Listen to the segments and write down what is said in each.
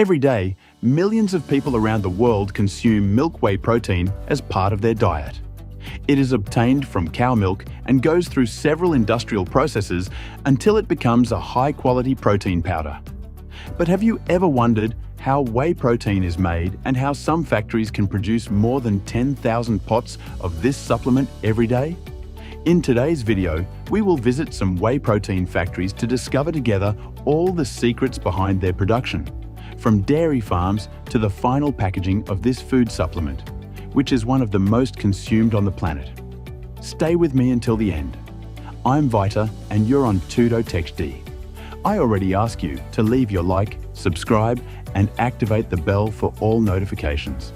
Every day, millions of people around the world consume milk whey protein as part of their diet. It is obtained from cow milk and goes through several industrial processes until it becomes a high-quality protein powder. But have you ever wondered how whey protein is made and how some factories can produce more than 10,000 pots of this supplement every day? In today's video, we will visit some whey protein factories to discover together all the secrets behind their production, from dairy farms to the final packaging of this food supplement, which is one of the most consumed on the planet. Stay with me until the end. I'm Vita and you're on Tudo TechD. I already ask you to leave your like, subscribe, and activate the bell for all notifications.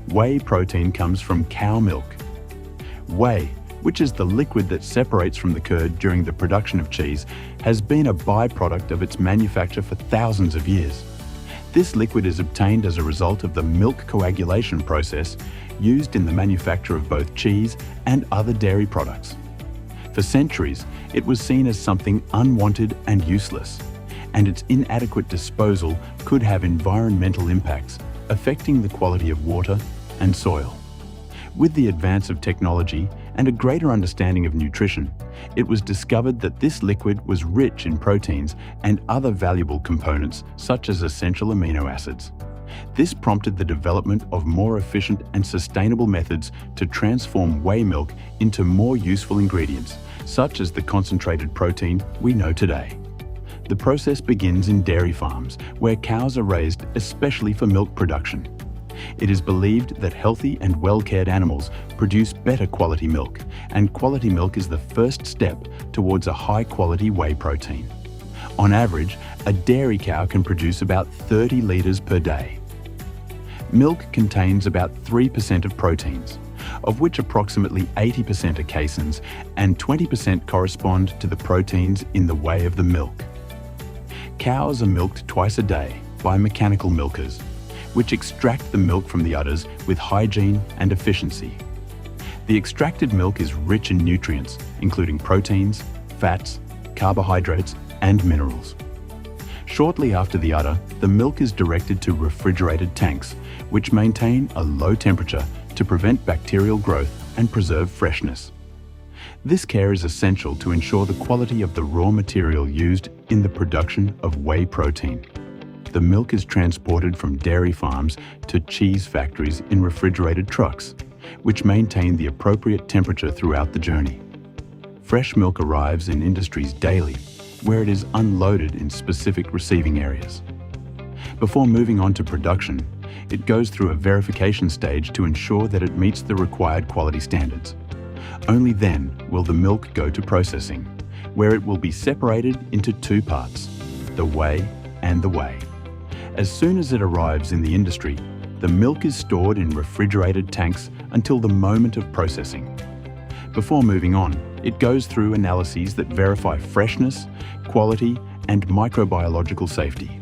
Whey protein comes from cow milk. Whey, which is the liquid that separates from the curd during the production of cheese, has been a byproduct of its manufacture for thousands of years. This liquid is obtained as a result of the milk coagulation process used in the manufacture of both cheese and other dairy products. For centuries, it was seen as something unwanted and useless, and its inadequate disposal could have environmental impacts, affecting the quality of water and soil. With the advance of technology and a greater understanding of nutrition, it was discovered that this liquid was rich in proteins and other valuable components such as essential amino acids. This prompted the development of more efficient and sustainable methods to transform whey milk into more useful ingredients, such as the concentrated protein we know today. The process begins in dairy farms, where cows are raised especially for milk production. It is believed that healthy and well-cared animals produce better quality milk, and quality milk is the first step towards a high-quality whey protein. On average, a dairy cow can produce about 30 litres per day. Milk contains about 3% of proteins, of which approximately 80% are caseins and 20% correspond to the proteins in the whey of the milk. Cows are milked twice a day by mechanical milkers, which extract the milk from the udders with hygiene and efficiency. The extracted milk is rich in nutrients, including proteins, fats, carbohydrates, and minerals. Shortly after the udder, the milk is directed to refrigerated tanks, which maintain a low temperature to prevent bacterial growth and preserve freshness. This care is essential to ensure the quality of the raw material used in the production of whey protein. The milk is transported from dairy farms to cheese factories in refrigerated trucks, which maintain the appropriate temperature throughout the journey. Fresh milk arrives in industries daily, where it is unloaded in specific receiving areas. Before moving on to production, it goes through a verification stage to ensure that it meets the required quality standards. Only then will the milk go to processing, where it will be separated into two parts, the whey and the whey. As soon as it arrives in the industry, the milk is stored in refrigerated tanks until the moment of processing. Before moving on, it goes through analyses that verify freshness, quality, and microbiological safety.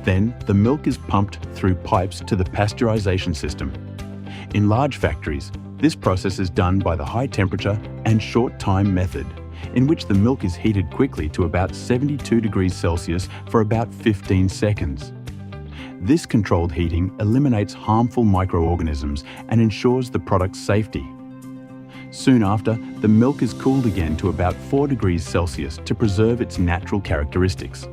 Then, the milk is pumped through pipes to the pasteurization system. In large factories, this process is done by the high temperature and short time method, in which the milk is heated quickly to about 72 degrees Celsius for about 15 seconds. This controlled heating eliminates harmful microorganisms and ensures the product's safety. Soon after, the milk is cooled again to about 4 degrees Celsius to preserve its natural characteristics.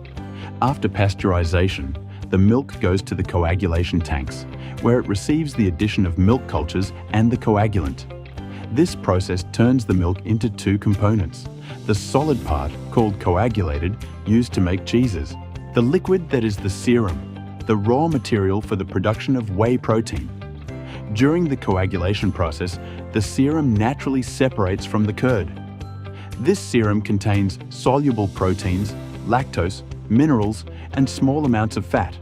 After pasteurization, the milk goes to the coagulation tanks, where it receives the addition of milk cultures and the coagulant. This process turns the milk into two components: the solid part, called coagulated, used to make cheeses; the liquid that is the serum, the raw material for the production of whey protein. During the coagulation process, the serum naturally separates from the curd. This serum contains soluble proteins, lactose, minerals, and small amounts of fat.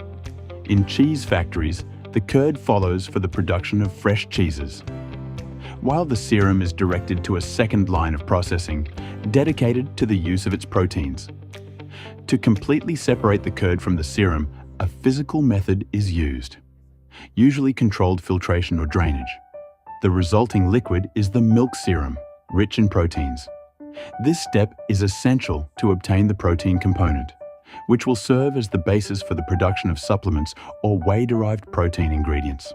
In cheese factories, the curd follows for the production of fresh cheeses, while the serum is directed to a second line of processing, dedicated to the use of its proteins. To completely separate the curd from the serum, a physical method is used, usually controlled filtration or drainage. The resulting liquid is the milk serum, rich in proteins. This step is essential to obtain the protein component, which will serve as the basis for the production of supplements or whey-derived protein ingredients.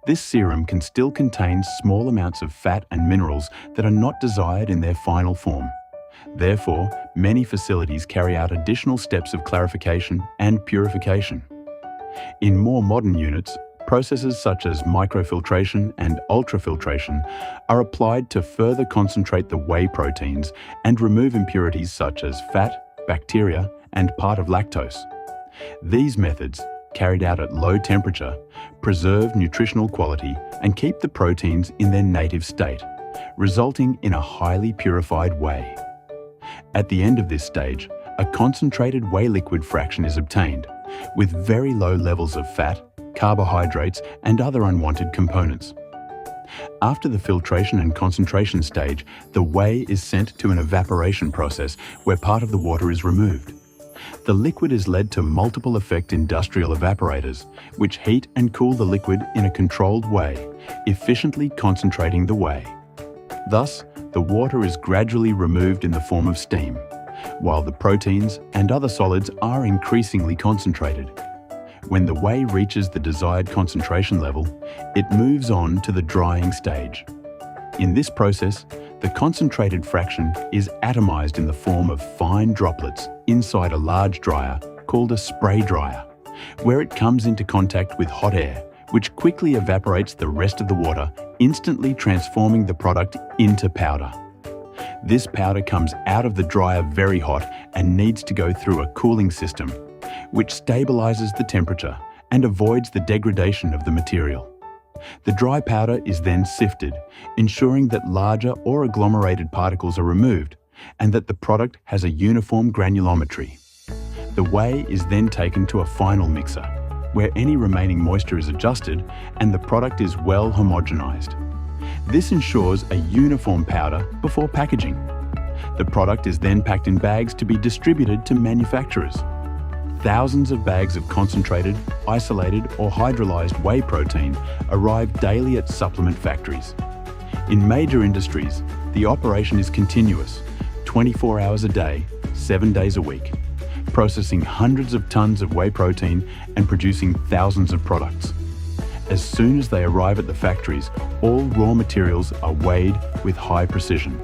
This serum can still contain small amounts of fat and minerals that are not desired in their final form. Therefore, many facilities carry out additional steps of clarification and purification. In more modern units, processes such as microfiltration and ultrafiltration are applied to further concentrate the whey proteins and remove impurities such as fat, bacteria, and part of lactose. These methods, carried out at low temperature, preserve nutritional quality and keep the proteins in their native state, resulting in a highly purified whey. At the end of this stage, a concentrated whey liquid fraction is obtained, with very low levels of fat, carbohydrates, and other unwanted components. After the filtration and concentration stage, the whey is sent to an evaporation process where part of the water is removed. The liquid is led to multiple effect industrial evaporators, which heat and cool the liquid in a controlled way, efficiently concentrating the whey. Thus, the water is gradually removed in the form of steam, while the proteins and other solids are increasingly concentrated. When the whey reaches the desired concentration level, it moves on to the drying stage. In this process, the concentrated fraction is atomized in the form of fine droplets inside a large dryer called a spray dryer, where it comes into contact with hot air, which quickly evaporates the rest of the water, instantly transforming the product into powder. This powder comes out of the dryer very hot and needs to go through a cooling system, which stabilizes the temperature and avoids the degradation of the material. The dry powder is then sifted, ensuring that larger or agglomerated particles are removed and that the product has a uniform granulometry. The whey is then taken to a final mixer, where any remaining moisture is adjusted and the product is well homogenized. This ensures a uniform powder before packaging. The product is then packed in bags to be distributed to manufacturers. Thousands of bags of concentrated, isolated, or hydrolyzed whey protein arrive daily at supplement factories. In major industries, the operation is continuous, 24 hours a day, 7 days a week, processing hundreds of tons of whey protein and producing thousands of products. As soon as they arrive at the factories, all raw materials are weighed with high precision.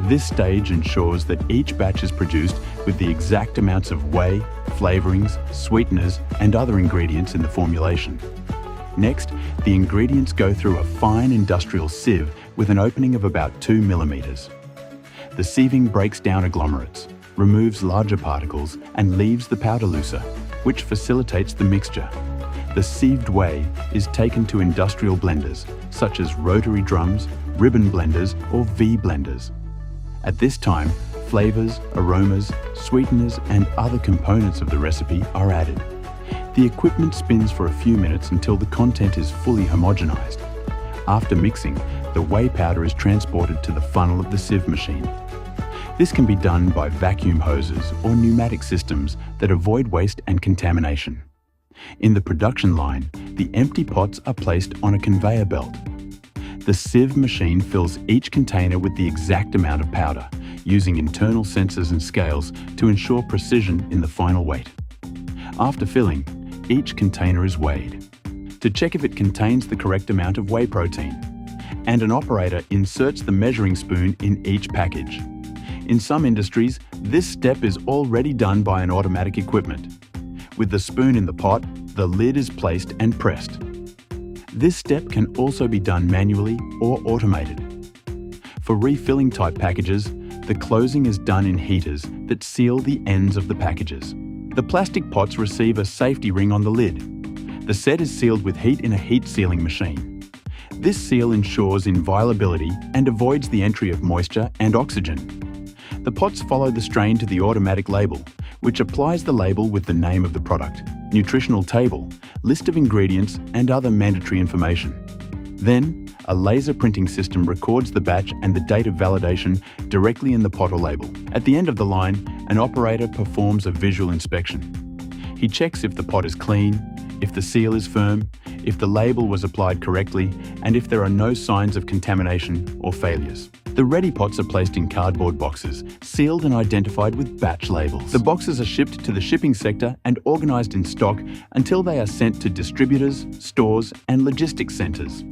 This stage ensures that each batch is produced with the exact amounts of whey, flavorings, sweeteners, and other ingredients in the formulation. Next, the ingredients go through a fine industrial sieve with an opening of about 2 millimeters. The sieving breaks down agglomerates, removes larger particles, and leaves the powder looser, which facilitates the mixture. The sieved whey is taken to industrial blenders, such as rotary drums, ribbon blenders, or V-blenders. At this time, flavors, aromas, sweeteners, and other components of the recipe are added. The equipment spins for a few minutes until the content is fully homogenized. After mixing, the whey powder is transported to the funnel of the sieve machine. This can be done by vacuum hoses or pneumatic systems that avoid waste and contamination. In the production line, the empty pots are placed on a conveyor belt. The sieve machine fills each container with the exact amount of powder, using internal sensors and scales to ensure precision in the final weight. After filling, each container is weighed to check if it contains the correct amount of whey protein, and an operator inserts the measuring spoon in each package. In some industries, this step is already done by an automatic equipment. With the spoon in the pot, the lid is placed and pressed. This step can also be done manually or automated. For refilling type packages, the closing is done in heaters that seal the ends of the packages. The plastic pots receive a safety ring on the lid. The set is sealed with heat in a heat sealing machine. This seal ensures inviolability and avoids the entry of moisture and oxygen. The pots follow the strain to the automatic label, which applies the label with the name of the product, nutritional table, list of ingredients, and other mandatory information. Then, a laser printing system records the batch and the date of validation directly in the pot or label. At the end of the line, an operator performs a visual inspection. He checks if the pot is clean, if the seal is firm, if the label was applied correctly, and if there are no signs of contamination or failures. The ready pots are placed in cardboard boxes, sealed and identified with batch labels. The boxes are shipped to the shipping sector and organised in stock until they are sent to distributors, stores and logistics centres.